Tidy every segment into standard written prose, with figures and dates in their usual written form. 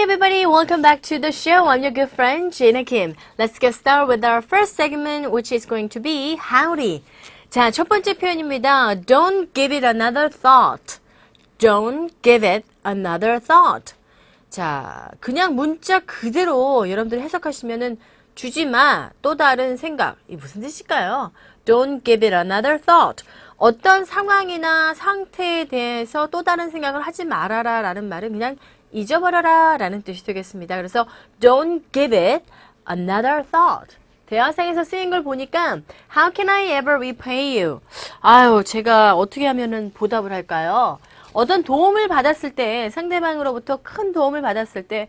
everybody, welcome back to the show. I'm your good friend, Jana Kim. Let's get started with our first segment, which is going to be howdy. 자, 첫 번째 표현입니다. Don't give it another thought. Don't give it another thought. 자, 그냥 문자 그대로 여러분들 해석하시면은 주지 마, 또 다른 생각. 이 무슨 뜻일까요? Don't give it another thought. 어떤 상황이나 상태에 대해서 또 다른 생각을 하지 말아라 라는 말은 그냥 잊어버려라 라는 뜻이 되겠습니다. 그래서 don't give it another thought. 대화상에서 쓰인 걸 보니까 How can I ever repay you? 아유, 제가 어떻게 하면은 보답을 할까요? 어떤 도움을 받았을 때, 상대방으로부터 큰 도움을 받았을 때,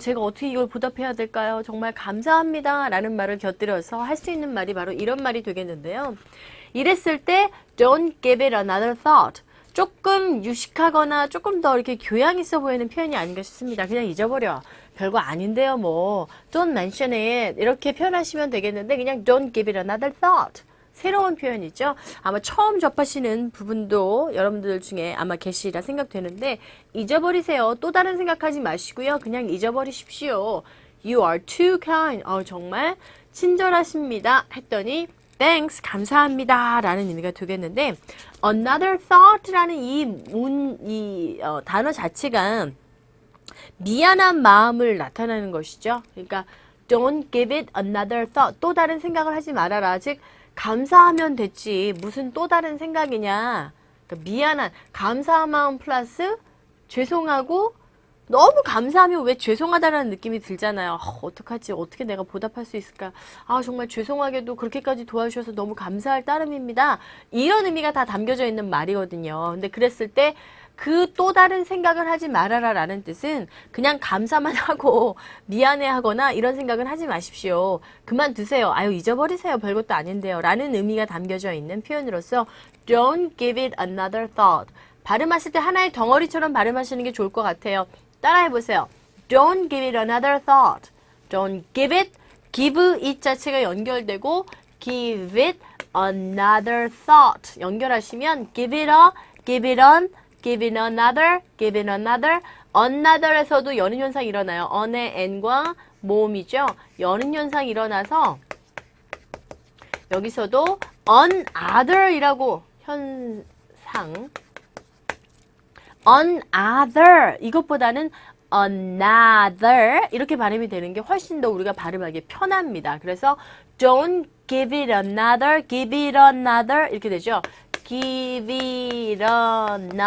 제가 어떻게 이걸 보답해야 될까요? 정말 감사합니다 라는 말을 곁들여서 할 수 있는 말이 바로 이런 말이 되겠는데요. 이랬을 때 don't give it another thought. 조금 유식하거나 조금 더 이렇게 교양 있어 보이는 표현이 아닌가 싶습니다. 그냥 잊어버려. 별거 아닌데요, 뭐. Don't mention it. 이렇게 표현하시면 되겠는데, 그냥 don't give it another thought. 새로운 표현이죠. 아마 처음 접하시는 부분도 여러분들 중에 아마 계시리라 생각되는데, 잊어버리세요. 또 다른 생각하지 마시고요. 그냥 잊어버리십시오. You are too kind. 정말 친절하십니다. 했더니, Thanks, 감사합니다. 라는 의미가 되겠는데, another thought 라는 이 단어 자체가 미안한 마음을 나타내는 것이죠. 그러니까, don't give it another thought. 또 다른 생각을 하지 말아라. 즉, 감사하면 됐지. 무슨 또 다른 생각이냐. 그러니까 미안한, 감사한 마음 플러스 죄송하고, 너무 감사하면 왜 죄송하다라는 느낌이 들잖아요. 어떡하지? 어떻게 내가 보답할 수 있을까? 정말 죄송하게도 그렇게까지 도와주셔서 너무 감사할 따름입니다. 이런 의미가 다 담겨져 있는 말이거든요. 근데 그랬을 때 그 또 다른 생각을 하지 말아라 라는 뜻은 그냥 감사만 하고 미안해 하거나 이런 생각은 하지 마십시오. 그만두세요. 잊어버리세요. 별것도 아닌데요. 라는 의미가 담겨져 있는 표현으로서 don't give it another thought. 발음하실 때 하나의 덩어리처럼 발음하시는 게 좋을 것 같아요. 따라해보세요. Don't give it another thought. Don't give it, give it 자체가 연결되고 give it another thought. 연결하시면 give it a, give it on, give it another, give it another. another에서도 여는 현상이 일어나요. on의 n과 모음이죠. 여는 현상이 일어나서 여기서도 another이라고 현상 another 이것보다는 another 이렇게 발음이 되는 게 훨씬 더 우리가 발음하기 편합니다. 그래서 don't give it another, give it another 이렇게 되죠. give it another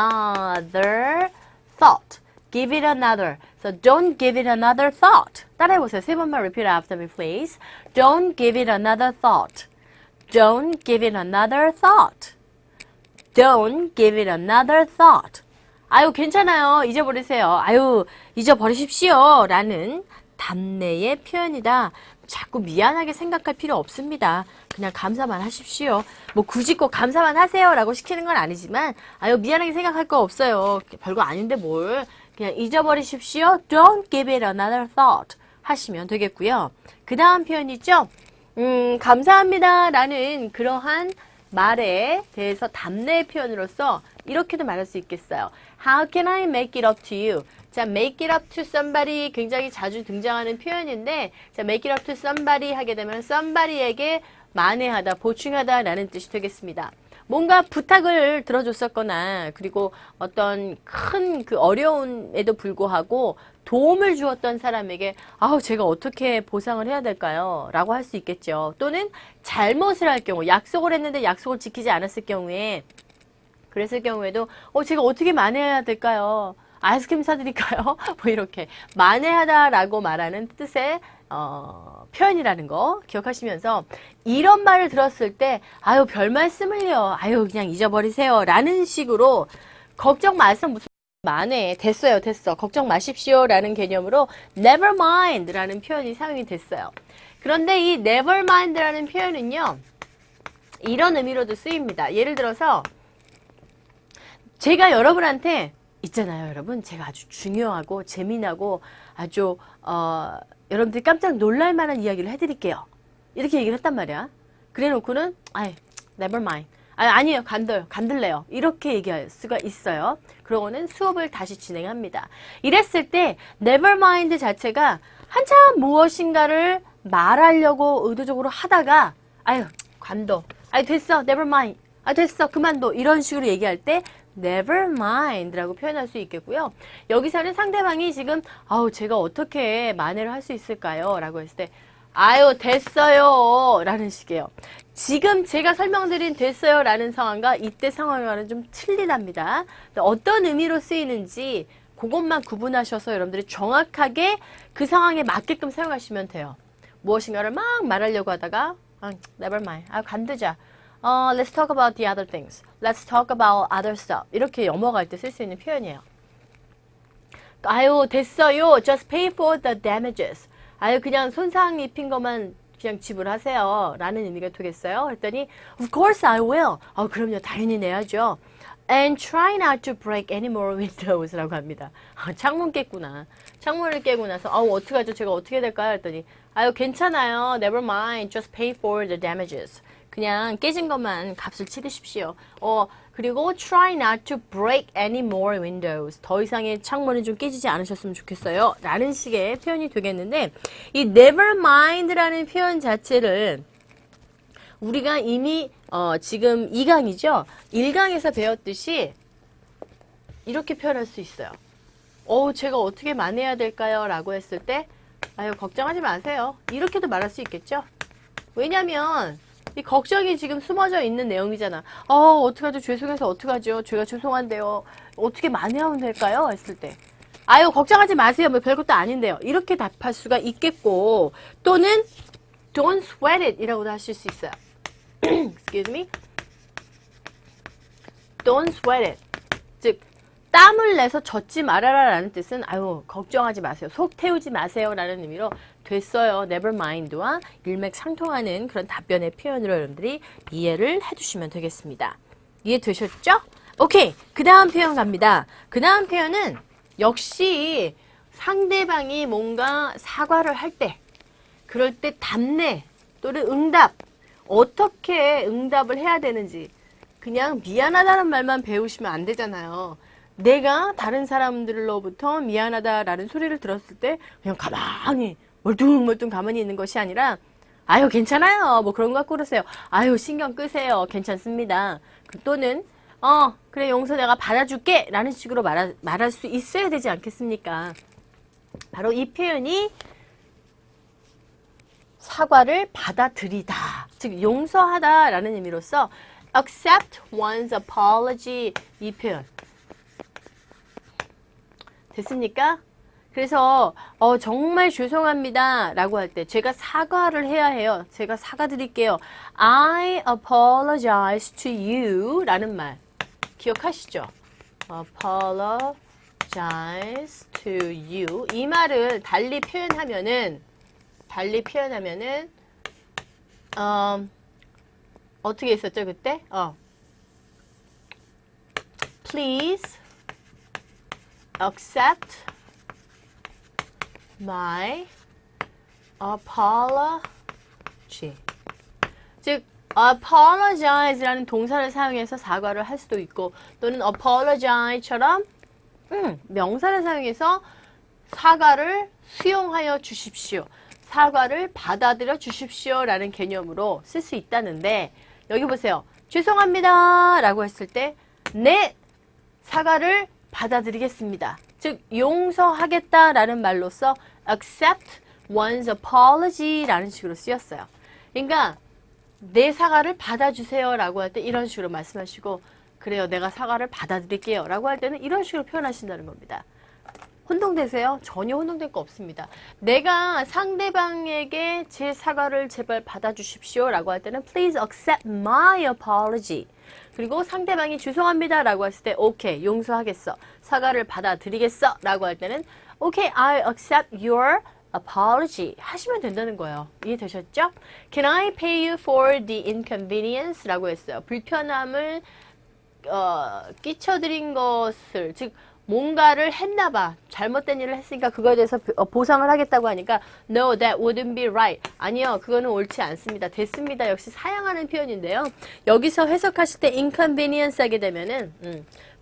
thought. give it another. So don't give it another thought. 따라해보세요. 세 번만 repeat after me, please. Don't give it another thought. Don't give it another thought. Don't give it another thought. 괜찮아요. 잊어버리세요. 잊어버리십시오. 라는 답례의 표현이다. 자꾸 미안하게 생각할 필요 없습니다. 그냥 감사만 하십시오. 뭐 굳이 꼭 감사만 하세요. 라고 시키는 건 아니지만, 미안하게 생각할 거 없어요. 별거 아닌데 뭘. 그냥 잊어버리십시오. Don't give it another thought. 하시면 되겠고요. 그 다음 표현이죠. 감사합니다. 라는 그러한 말에 대해서 답례의 표현으로서 이렇게도 말할 수 있겠어요. How can I make it up to you? 자, make it up to somebody 굉장히 자주 등장하는 표현인데, 자, make it up to somebody 하게 되면 somebody에게 만회하다, 보충하다 라는 뜻이 되겠습니다. 뭔가 부탁을 들어줬었거나, 그리고 어떤 큰 그 어려움에도 불구하고 도움을 주었던 사람에게, 제가 어떻게 보상을 해야 될까요? 라고 할 수 있겠죠. 또는 잘못을 할 경우, 약속을 했는데 약속을 지키지 않았을 경우에, 그랬을 경우에도, 제가 어떻게 만회해야 될까요? 아이스크림 사드릴까요? 뭐 이렇게 만회하다라고 말하는 뜻의 표현이라는 거 기억하시면서 이런 말을 들었을 때 별 말씀을요. 그냥 잊어버리세요. 라는 식으로 걱정 마세요. 무슨 만회 됐어요. 됐어. 걱정 마십시오. 라는 개념으로 never mind 라는 표현이 사용이 됐어요. 그런데 이 never mind 라는 표현은요. 이런 의미로도 쓰입니다. 예를 들어서 제가 여러분한테 있잖아요, 여러분. 제가 아주 중요하고 재미나고 아주 여러분들이 깜짝 놀랄 만한 이야기를 해드릴게요. 이렇게 얘기를 했단 말이야. 그래 놓고는 never mind. 아니에요. 간들래요. 이렇게 얘기할 수가 있어요. 그러고는 수업을 다시 진행합니다. 이랬을 때 never mind 자체가 한참 무엇인가를 말하려고 의도적으로 하다가 아유 관둬. 아유 됐어. never mind. 아 됐어. 그만둬. 이런 식으로 얘기할 때 never mind라고 표현할 수 있겠고요. 여기서는 상대방이 지금 제가 어떻게 만회를 할 수 있을까요? 라고 했을 때 아유 됐어요 라는 식이에요. 지금 제가 설명드린 됐어요 라는 상황과 이때 상황과는 좀 틀리답니다. 어떤 의미로 쓰이는지 그것만 구분하셔서 여러분들이 정확하게 그 상황에 맞게끔 사용하시면 돼요. 무엇인가를 막 말하려고 하다가 never mind. 관두자. Let's talk about the other things. Let's talk about other stuff. 이렇게 넘어갈 때 쓸 수 있는 표현이에요. 아유 됐어요. Just pay for the damages. 아유 그냥 손상 입힌 것만 그냥 지불하세요. 라는 의미가 되겠어요. 그랬더니 Of course I will. 그럼요. 당연히 내야죠. And try not to break any more windows 라고 합니다. 창문 깼구나. 창문을 깨고 나서 어떡하죠? 제가 어떻게 될까요? 했더니 아유 괜찮아요. Never mind. Just pay for the damages. 그냥 깨진 것만 값을 치르십시오. 그리고 try not to break any more windows. 더 이상의 창문은 좀 깨지지 않으셨으면 좋겠어요. 라는 식의 표현이 되겠는데 이 never mind라는 표현 자체를 우리가 이미 지금 2강이죠. 1강에서 배웠듯이 이렇게 표현할 수 있어요. 제가 어떻게 만회해야 될까요? 라고 했을 때 아유 걱정하지 마세요. 이렇게도 말할 수 있겠죠. 왜냐면 이 걱정이 지금 숨어져 있는 내용이잖아. 어떡하죠? 죄송해서 어떡하죠? 제가 죄송한데요. 어떻게 만회하면 될까요? 했을 때 아유 걱정하지 마세요. 뭐 별것도 아닌데요. 이렇게 답할 수가 있겠고 또는 don't sweat it 이라고도 하실 수 있어요. Excuse me. Don't sweat it. 즉 땀을 내서 젖지 말아라 라는 뜻은 아유 걱정하지 마세요. 속 태우지 마세요 라는 의미로 됐어요. never mind와 일맥상통하는 그런 답변의 표현으로 여러분들이 이해를 해주시면 되겠습니다. 이해되셨죠? 오케이. 그 다음 표현 갑니다. 그 다음 표현은 역시 상대방이 뭔가 사과를 할 때 그럴 때 답례 또는 응답 어떻게 응답을 해야 되는지 그냥 미안하다는 말만 배우시면 안 되잖아요. 내가 다른 사람들로부터 미안하다라는 소리를 들었을 때 그냥 가만히 멀뚱멀뚱 가만히 있는 것이 아니라 아유 괜찮아요 뭐 그런 거 갖고 그러세요. 아유 신경 끄세요. 괜찮습니다. 또는 그래 용서 내가 받아줄게 라는 식으로 말할 수 있어야 되지 않겠습니까? 바로 이 표현이 사과를 받아들이다. 즉 용서하다 라는 의미로서 accept one's apology 이 표현 됐습니까? 그래서 정말 죄송합니다 라고 할 때 제가 사과를 해야 해요. 제가 사과드릴게요. I apologize to you 라는 말 기억하시죠? apologize to you 이 말을 달리 표현하면은 어떻게 했었죠 그때? Please accept my apology. 즉 apologize라는 동사를 사용해서 사과를 할 수도 있고 또는 apologize처럼 명사를 사용해서 사과를 수용하여 주십시오. 사과를 받아들여 주십시오 라는 개념으로 쓸 수 있다는데 여기 보세요. 죄송합니다 라고 했을 때 네 사과를 받아들이겠습니다. 즉 용서하겠다 라는 말로써 accept one's apology 라는 식으로 쓰였어요. 그러니까 내 사과를 받아주세요 라고 할 때 이런 식으로 말씀하시고 그래요 내가 사과를 받아들일게요 라고 할 때는 이런 식으로 표현하신다는 겁니다. 혼동되세요? 전혀 혼동될 거 없습니다. 내가 상대방에게 제 사과를 제발 받아주십시오 라고 할 때는 please accept my apology. 그리고 상대방이 죄송합니다 라고 했을 때 오케이 용서하겠어. 사과를 받아들이겠어 라고 할 때는 오케이 I accept your apology 하시면 된다는 거예요. 이해되셨죠? Can I pay you for the inconvenience? 라고 했어요. 불편함을 끼쳐드린 것을 즉 뭔가를 했나 봐. 잘못된 일을 했으니까 그거에 대해서 보상을 하겠다고 하니까 No, that wouldn't be right. 아니요, 그거는 옳지 않습니다. 됐습니다. 역시 사용하는 표현인데요. 여기서 해석하실 때 inconvenience 하게 되면은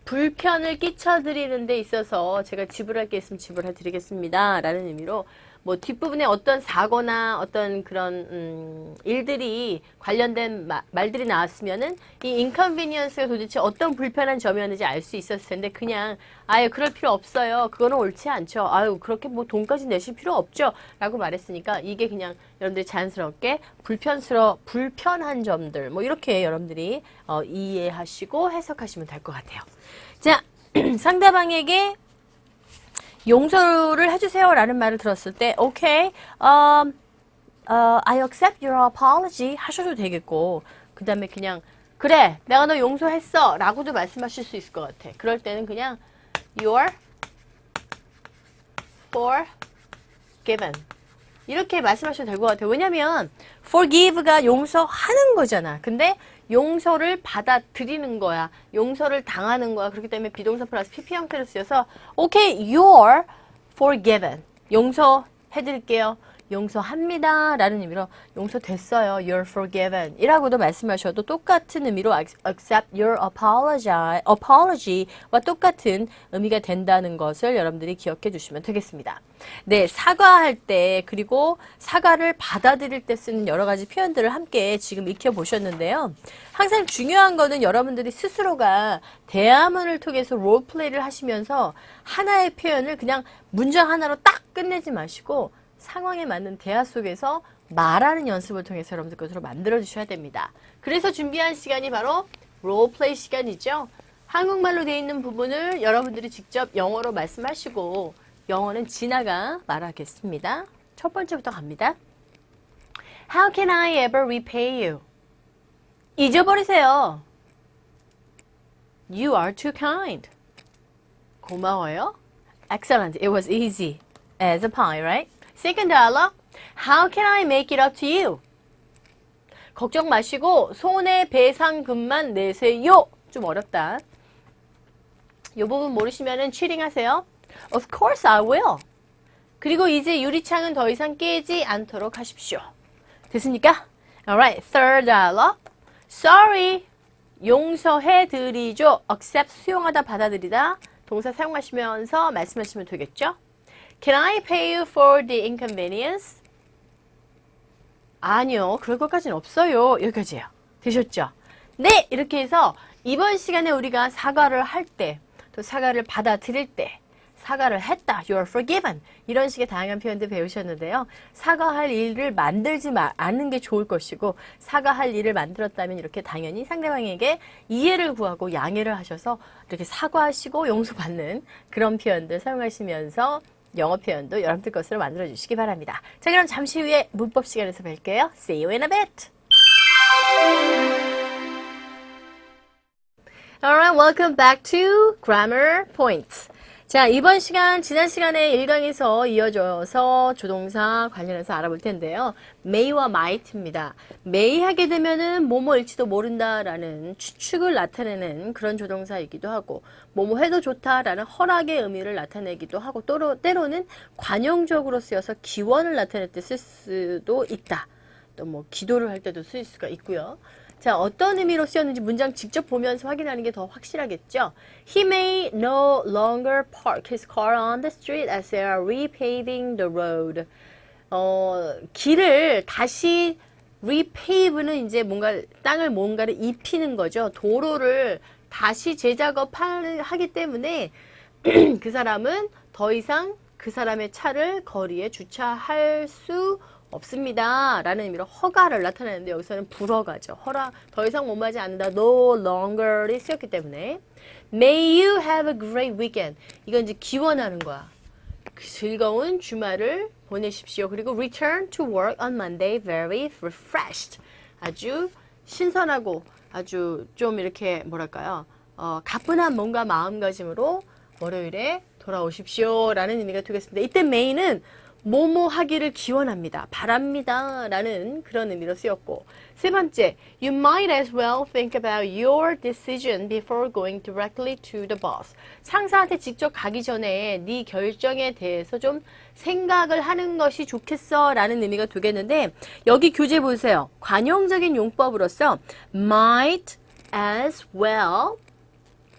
불편을 끼쳐드리는 데 있어서 제가 지불할 게 있으면 지불해 드리겠습니다. 라는 의미로 뭐 뒷부분에 어떤 사고나 어떤 그런 일들이 관련된 말들이 나왔으면은 이 inconvenience가 도대체 어떤 불편한 점이었는지 알 수 있었을 텐데 그냥 아유 그럴 필요 없어요. 그거는 옳지 않죠. 아유 그렇게 뭐 돈까지 내실 필요 없죠. 라고 말했으니까 이게 그냥 여러분들이 자연스럽게 불편한 점들 뭐 이렇게 여러분들이 이해하시고 해석하시면 될 것 같아요. 자, 상대방에게 용서를 해주세요 라는 말을 들었을 때 okay, I accept your apology 하셔도 되겠고 그 다음에 그냥 그래 내가 너 용서했어 라고도 말씀하실 수 있을 것 같아. 그럴 때는 그냥 you're forgiven 이렇게 말씀하셔도 될 것 같아요. 왜냐면 forgive가 용서하는 거잖아. 근데 용서를 받아들이는 거야. 용서를 당하는 거야. 그렇기 때문에 비동사 플러스 PP 형태로 쓰여서 okay, you're forgiven. 용서해드릴게요. 용서합니다. 라는 의미로 용서됐어요. You're forgiven. 이라고도 말씀하셔도 똑같은 의미로 accept your apology와 똑같은 의미가 된다는 것을 여러분들이 기억해 주시면 되겠습니다. 네, 사과할 때 그리고 사과를 받아들일 때 쓰는 여러 가지 표현들을 함께 지금 익혀보셨는데요. 항상 중요한 거는 여러분들이 스스로가 대화문을 통해서 롤플레이를 하시면서 하나의 표현을 그냥 문장 하나로 딱 끝내지 마시고 상황에 맞는 대화 속에서 말하는 연습을 통해서 여러분들 것으로 만들어 주셔야 됩니다. 그래서 준비한 시간이 바로 롤플레이 시간이죠. 한국말로 되어 있는 부분을 여러분들이 직접 영어로 말씀하시고 영어는 진아가 말하겠습니다. 첫 번째부터 갑니다. How can I ever repay you? 잊어버리세요. You are too kind. 고마워요. Excellent. It was easy as a pie, right? Second dialogue. How can I make it up to you? 걱정 마시고 손해배상금만 내세요. 좀 어렵다. 이 부분 모르시면은 cheating 하세요. Of course I will. 그리고 이제 유리창은 더 이상 깨지 않도록 하십시오. 됐습니까? Alright, third dialogue. Sorry. 용서해드리죠. Accept, 수용하다, 받아들이다. 동사 사용하시면서 말씀하시면 되겠죠? Can I pay you for the inconvenience? 아니요, 그럴 것까지는 없어요. 여기까지예요. 되셨죠? 네! 이렇게 해서 이번 시간에 우리가 사과를 할 때, 또 사과를 받아들일 때, 사과를 했다, you're forgiven 이런 식의 다양한 표현들 배우셨는데요. 사과할 일을 만들지 않는 게 좋을 것이고 사과할 일을 만들었다면 이렇게 당연히 상대방에게 이해를 구하고 양해를 하셔서 이렇게 사과하시고 용서받는 그런 표현들 사용하시면서 영어 표현도 여러분들 것으로 만들어 주시기 바랍니다. 자, 그럼 잠시 후에 문법 시간에서 뵐게요. See you in a bit. Alright, welcome back to Grammar Points. 자, 이번 시간, 지난 시간에 1강에서 이어져서 조동사 관련해서 알아볼 텐데요. may와 might입니다. may 하게 되면은 뭐뭐일지도 모른다라는 추측을 나타내는 그런 조동사이기도 하고, 뭐뭐 해도 좋다라는 허락의 의미를 나타내기도 하고, 때로는 관용적으로 쓰여서 기원을 나타낼 때 쓸 수도 있다. 또 뭐 기도를 할 때도 쓸 수가 있고요. 자, 어떤 의미로 쓰였는지 문장 직접 보면서 확인하는 게 더 확실하겠죠? He may no longer park his car on the street as they are repaving the road. 길을 다시 repave는 이제 땅을 뭔가를 입히는 거죠. 도로를 다시 재작업하기 때문에 그 사람은 더 이상 그 사람의 차를 거리에 주차할 수 없습니다. 라는 의미로 허가를 나타내는데 여기서는 불허가죠. 더 이상 못마지 않는다. No longer이 쓰였기 때문에 May you have a great weekend. 이건 이제 기원하는 거야. 즐거운 주말을 보내십시오. 그리고 return to work on Monday very refreshed. 아주 신선하고 아주 좀 이렇게 뭐랄까요. 가뿐한 뭔가 마음가짐으로 월요일에 돌아오십시오. 라는 의미가 되겠습니다. 이때 may는 뭐뭐 하기를 기원합니다. 바랍니다. 라는 그런 의미로 쓰였고 세 번째, you might as well think about your decision before going directly to the boss. 상사한테 직접 가기 전에 네 결정에 대해서 좀 생각을 하는 것이 좋겠어 라는 의미가 되겠는데 여기 교재 보세요. 관용적인 용법으로서 might as well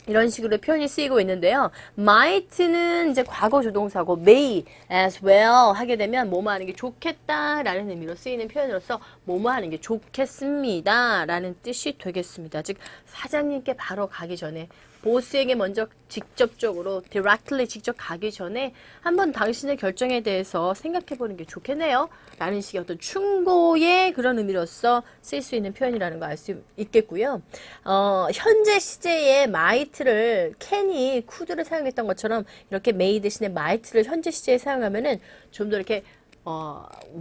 이런 식으로 표현이 쓰이고 있는데요. might는 이제 과거 조동사고 may as well 하게 되면 뭐뭐 하는 게 좋겠다 라는 의미로 쓰이는 표현으로서 뭐뭐 하는 게 좋겠습니다 라는 뜻이 되겠습니다. 즉 사장님께 바로 가기 전에 보스에게 먼저 직접적으로 directly 직접 가기 전에 한번 당신의 결정에 대해서 생각해 보는 게 좋겠네요 라는 식의 어떤 충고의 그런 의미로서 쓸 수 있는 표현이라는 거 알 수 있겠고요. 현재 시제의 might를 can이 could를 사용했던 것처럼 이렇게 may 대신에 might를 현재 시제에 사용하면은 좀 더 이렇게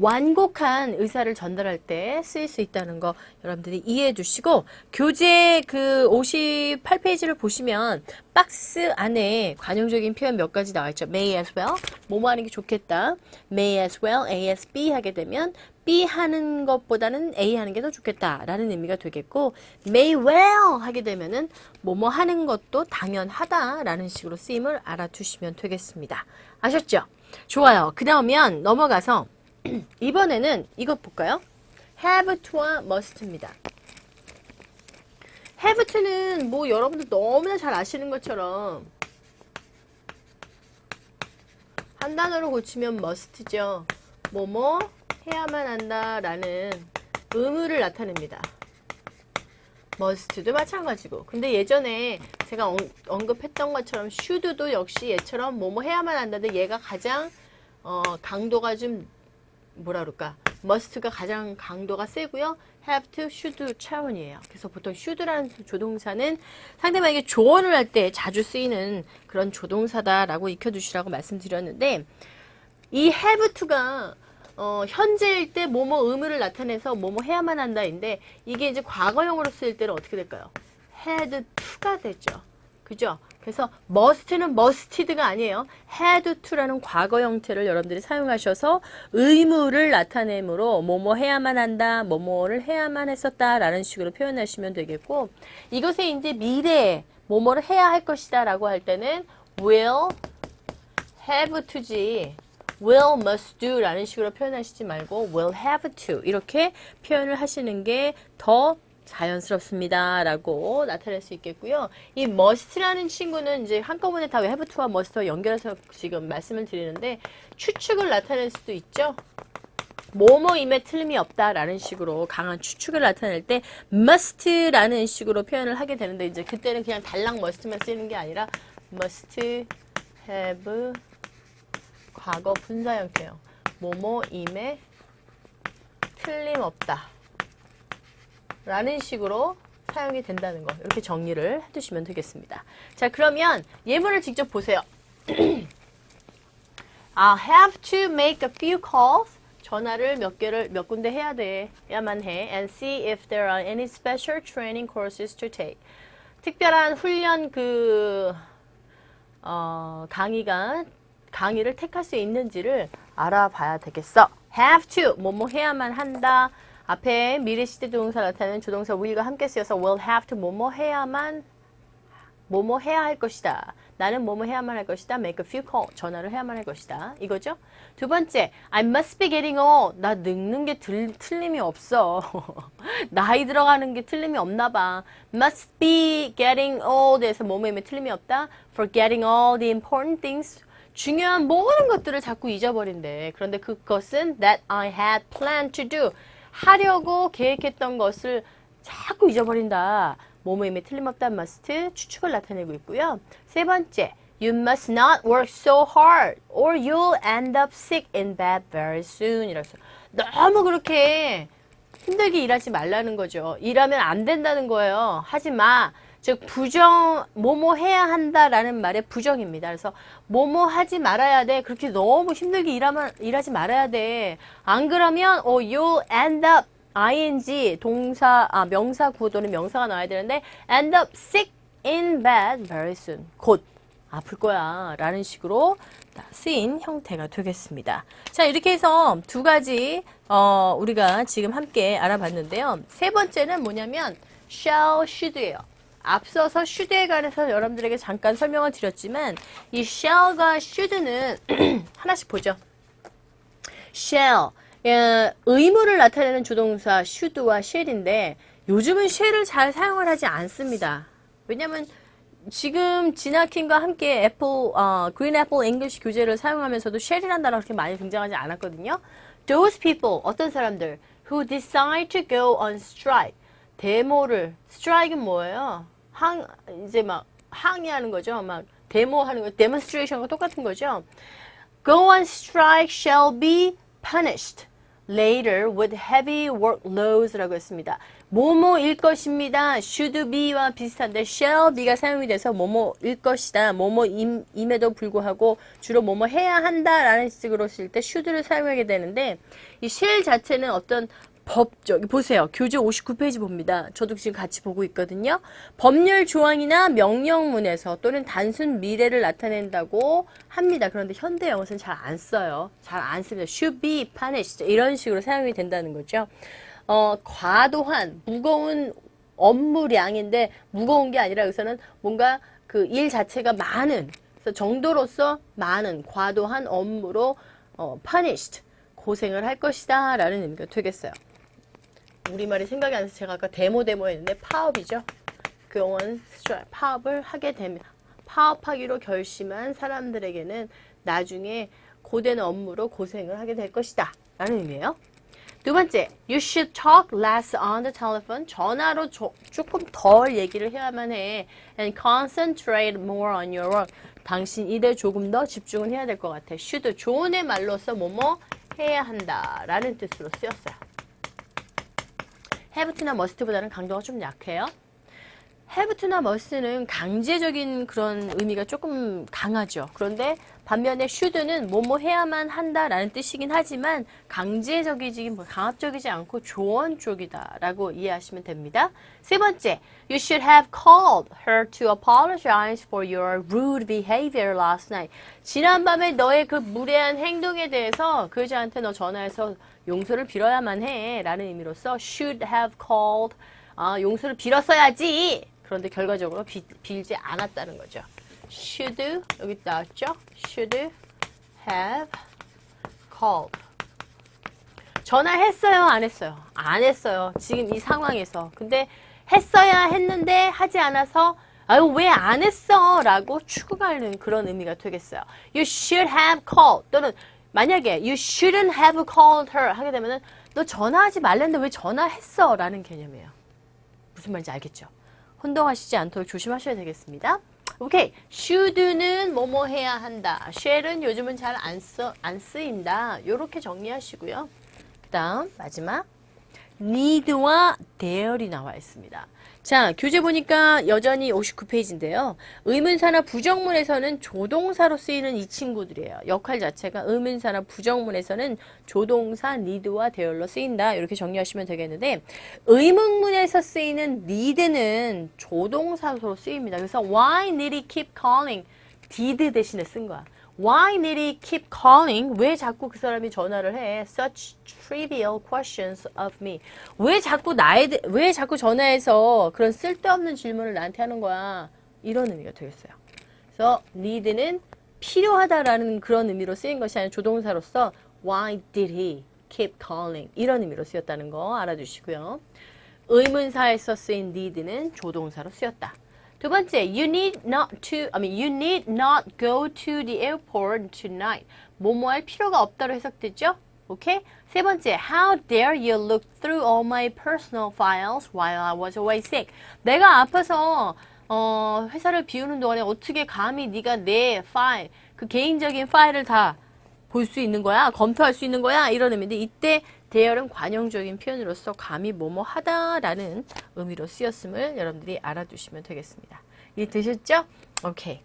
완곡한 의사를 전달할 때 쓰일 수 있다는 거 여러분들이 이해해 주시고 교재 그 58페이지를 보시면 박스 안에 관용적인 표현 몇 가지 나와 있죠. may as well, 뭐뭐 하는 게 좋겠다. may as well, A as B 하게 되면 B 하는 것보다는 A 하는 게 더 좋겠다 라는 의미가 되겠고 may well 하게 되면은 뭐뭐 하는 것도 당연하다 라는 식으로 쓰임을 알아두시면 되겠습니다. 아셨죠? 좋아요. 그 다음엔 넘어가서 이번에는 이것 볼까요? have to와 must입니다. have to는 뭐 여러분들 너무나 잘 아시는 것처럼 한 단어로 고치면 must죠. 뭐뭐 해야만 한다라는 의무를 나타냅니다. must도 마찬가지고. 근데 예전에 제가 언급했던 것처럼 should도 역시 얘처럼 뭐뭐 해야만 한다는데 얘가 가장 강도가 좀 뭐라 그럴까? must가 가장 강도가 세고요. have to, should 차원이에요. 그래서 보통 should라는 조동사는 상대방에게 조언을 할 때 자주 쓰이는 그런 조동사다라고 익혀두시라고 말씀드렸는데 이 have to가 현재일 때 뭐뭐 의무를 나타내서 뭐뭐 해야만 한다인데 이게 이제 과거형으로 쓰일 때는 어떻게 될까요? had to가 되죠. 그죠? 그래서 must는 musted가 아니에요. had to라는 과거 형태를 여러분들이 사용하셔서 의무를 나타내므로 뭐뭐 해야만 한다, 뭐뭐를 해야만 했었다 라는 식으로 표현하시면 되겠고 이것에 이제 미래에 뭐뭐를 해야 할 것이다 라고 할 때는 will have to지 will must do 라는 식으로 표현하시지 말고 will have to 이렇게 표현을 하시는 게 더 자연스럽습니다 라고 나타낼 수 있겠고요. 이 must라는 친구는 이제 한꺼번에 다 have to와 must와 연결해서 지금 말씀을 드리는데 추측을 나타낼 수도 있죠. 뭐뭐임에 틀림이 없다라는 식으로 강한 추측을 나타낼 때 must라는 식으로 표현을 하게 되는데 이제 그때는 그냥 달랑 must만 쓰는 게 아니라 must have 과거 분사 형태예요. 뭐뭐임에 틀림없다 라는 식으로 사용이 된다는 거 이렇게 정리를 해두시면 되겠습니다. 자 그러면 예문을 직접 보세요. I'll have to make a few calls. 전화를 몇 군데 해야만 해. And see if there are any special training courses to take. 특별한 훈련 강의를 택할 수 있는지를 알아봐야 되겠어. have to 뭐뭐 해야만 한다. 앞에 미래 시제 동사 나타내는 조동사 will과 함께 쓰여서 will have to 뭐뭐 해야 할 것이다. 나는 뭐뭐 해야만 할 것이다. make a few calls. 전화를 해야만 할 것이다. 이거죠? 두 번째, I must be getting old. 나 늙는 게 틀림이 없어. 나이 들어가는 게 틀림이 없나 봐. must be getting old에서 뭐뭐임에 틀림이 없다. forgetting all the important things. 중요한 모든 것들을 자꾸 잊어버린대. 그런데 그것은 that I had planned to do. 하려고 계획했던 것을 자꾸 잊어버린다. 뭐뭐임에 틀림없다 must 추측을 나타내고 있고요. 세 번째, you must not work so hard or you'll end up sick in bed very soon. 이라서 너무 그렇게 힘들게 일하지 말라는 거죠. 일하면 안 된다는 거예요. 하지 마. 즉 뭐뭐 해야 한다라는 말의 부정입니다. 그래서 뭐뭐 하지 말아야 돼. 그렇게 너무 힘들게 일하지 말아야 돼. 안 그러면 you'll end up ing 명사 구도는 명사가 나와야 되는데 end up sick in bed very soon. 곧 아플 거야 라는 식으로 쓰인 형태가 되겠습니다. 자, 이렇게 해서 두 가지 우리가 지금 함께 알아봤는데요. 세 번째는 뭐냐면 shall, should예요. 앞서서 should에 관해서 여러분들에게 잠깐 설명을 드렸지만 이 shall과 should는 하나씩 보죠. shall, 의무를 나타내는 조동사 should와 shall인데 요즘은 shall을 잘 사용을 하지 않습니다. 왜냐면 지금 지나킨과 함께 그린 애플 잉글리시 교재를 사용하면서도 shall이라는 단어가 그렇게 많이 등장하지 않았거든요. Those people, 어떤 사람들 who decide to go on strike, 데모를, strike은 뭐예요? 이제 막 항의하는 거죠. 막 데모하는 거, demonstration과 똑같은 거죠. Go on strike shall be punished later with heavy workloads라고 했습니다. 뭐뭐일 것입니다. should be와 비슷한데 shall be가 사용이 돼서 뭐뭐일 것이다. 뭐뭐임에도 불구하고 주로 뭐뭐 해야 한다 라는 식으로 쓸 때 should를 사용하게 되는데 이 shall 자체는 어떤 법적, 보세요. 교재 59페이지 봅니다. 저도 지금 같이 보고 있거든요. 법률 조항이나 명령문에서 또는 단순 미래를 나타낸다고 합니다. 그런데 현대 영어는 잘 안 써요. 잘 안 씁니다. should be punished 이런 식으로 사용이 된다는 거죠. 과도한, 무거운 업무량인데 무거운 게 아니라 여기서는 뭔가 그 일 자체가 많은, 그래서 정도로서 많은, 과도한 업무로 punished, 고생을 할 것이다 라는 의미가 되겠어요. 우리말이 생각이 안 나서 제가 아까 데모 했는데 파업이죠. 그 영어는 파업을 하게 됩니다. 파업하기로 결심한 사람들에게는 나중에 고된 업무로 고생을 하게 될 것이다 라는 의미예요. 두 번째, you should talk less on the telephone. 전화로 조금 덜 얘기를 해야만 해. And concentrate more on your work. 당신 일에 조금 더 집중을 해야 될 것 같아. should, 조언의 말로서 뭐뭐 해야 한다 라는 뜻으로 쓰였어요. have to나 must보다는 강도가 좀 약해요. have to나 must는 강제적인 그런 의미가 조금 강하죠. 그런데 반면에 should는 뭐뭐 해야만 한다라는 뜻이긴 하지만 강제적이지 강압적이지 않고 조언 쪽이다라고 이해하시면 됩니다. 세 번째, you should have called her to apologize for your rude behavior last night. 지난밤에 너의 그 무례한 행동에 대해서 그 여자한테 너 전화해서 용서를 빌어야만 해 라는 의미로서 should have called, 용서를 빌었어야지. 그런데 결과적으로 빌지 않았다는 거죠. should, 여기 나왔죠? should have called. 전화했어요? 안 했어요? 안 했어요. 지금 이 상황에서. 근데 했어야 했는데 하지 않아서 아유 왜 안 했어? 라고 추궁하는 그런 의미가 되겠어요. You should have called 또는 만약에 you shouldn't have called her 하게 되면은 너 전화하지 말랬는데 왜 전화했어? 라는 개념이에요. 무슨 말인지 알겠죠? 혼동하시지 않도록 조심하셔야 되겠습니다. 오케이. should는 뭐뭐 해야 한다. shall은 요즘은 잘 안 쓰인다. 요렇게 정리하시고요. 그 다음 마지막 need와 dare이 나와 있습니다. 자, 교재 보니까 여전히 59페이지인데요. 의문사나 부정문에서는 조동사로 쓰이는 이 친구들이에요. 역할 자체가 의문사나 부정문에서는 조동사 need와 dare로 쓰인다. 이렇게 정리하시면 되겠는데 의문문에서 쓰이는 need는 조동사로 쓰입니다. 그래서 why need he keep calling? did 대신에 쓴 거야. Why need he keep calling? 왜 자꾸 그 사람이 전화를 해? Such trivial questions of me. 왜 자꾸 전화해서 그런 쓸데없는 질문을 나한테 하는 거야? 이런 의미가 되겠어요. 그래서 need는 필요하다라는 그런 의미로 쓰인 것이 아니라 조동사로서 Why did he keep calling? 이런 의미로 쓰였다는 거 알아두시고요. 의문사에서 쓰인 need는 조동사로 쓰였다. 두 번째, you need not go to the airport tonight. 뭐뭐 할 필요가 없다로 해석되죠? 오케이? 세 번째, how dare you look through all my personal files while I was away sick. 내가 아파서 회사를 비우는 동안에 어떻게 감히 네가 내 파일, 그 개인적인 파일을 다 볼 수 있는 거야? 검토할 수 있는 거야? 이런 의미인데 이때 dare은 관용적인 표현으로서 감히 뭐뭐 하다라는 의미로 쓰였음을 여러분들이 알아두시면 되겠습니다. 이해되셨죠? 오케이.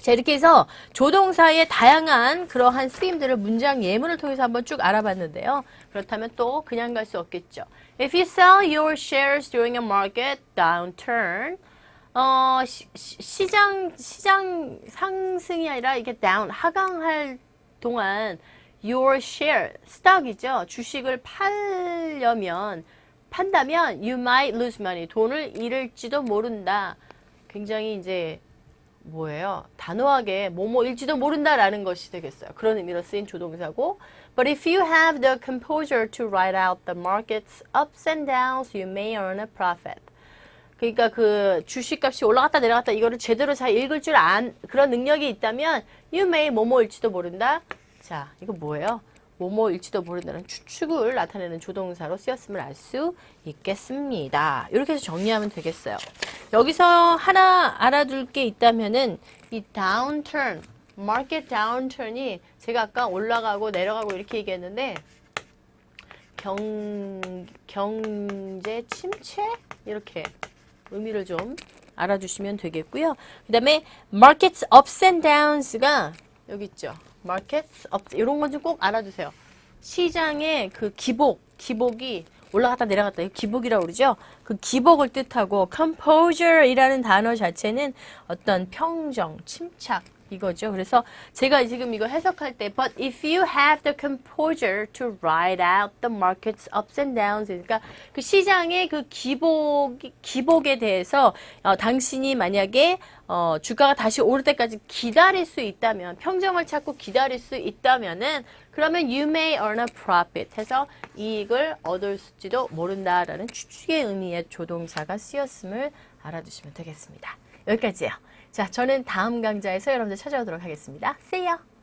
자, 이렇게 해서 조동사의 다양한 그러한 쓰임들을 문장 예문을 통해서 한번 쭉 알아봤는데요. 그렇다면 또 그냥 갈 수 없겠죠. If you sell your shares during a market downturn, 시장 상승이 아니라 이게 down, 하강할 동안 your share, stock이죠. 주식을 판다면 you might lose money, 돈을 잃을지도 모른다. 굉장히 이제 뭐예요? 단호하게 뭐뭐일지도 모른다라는 것이 되겠어요. 그런 의미로 쓰인 조동사고. But if you have the composure to ride out the market's ups and downs, you may earn a profit. 그러니까 그 주식값이 올라갔다 내려갔다 이거를 제대로 잘 읽을 줄 그런 능력이 있다면 you may 뭐뭐일지도 모른다. 자, 이거 뭐예요? 뭐뭐일지도 모른다는 추측을 나타내는 조동사로 쓰였음을 알 수 있겠습니다. 이렇게 해서 정리하면 되겠어요. 여기서 하나 알아둘 게 있다면은 이 downturn, market downturn이 제가 아까 올라가고 내려가고 이렇게 얘기했는데 경제 침체? 이렇게 의미를 좀 알아주시면 되겠고요. 그 다음에 markets ups and downs가 여기 있죠. markets ups 이런 건 좀 꼭 알아두세요. 시장의 그 기복이 올라갔다 내려갔다 이거 기복이라고 그러죠. 그 기복을 뜻하고 composure이라는 단어 자체는 어떤 평정, 침착 이거죠. 그래서 제가 지금 이거 해석할 때 but if you have the composure to ride out the market's ups and downs 그러니까 그 시장의 그 기복에 대해서 당신이 만약에 주가가 다시 오를 때까지 기다릴 수 있다면 평정을 찾고 기다릴 수 있다면은 그러면 you may earn a profit 해서 이익을 얻을지도 모른다라는 추측의 의미의 조동사가 쓰였음을 알아두시면 되겠습니다. 여기까지예요. 자, 저는 다음 강좌에서 여러분들 찾아오도록 하겠습니다. See ya!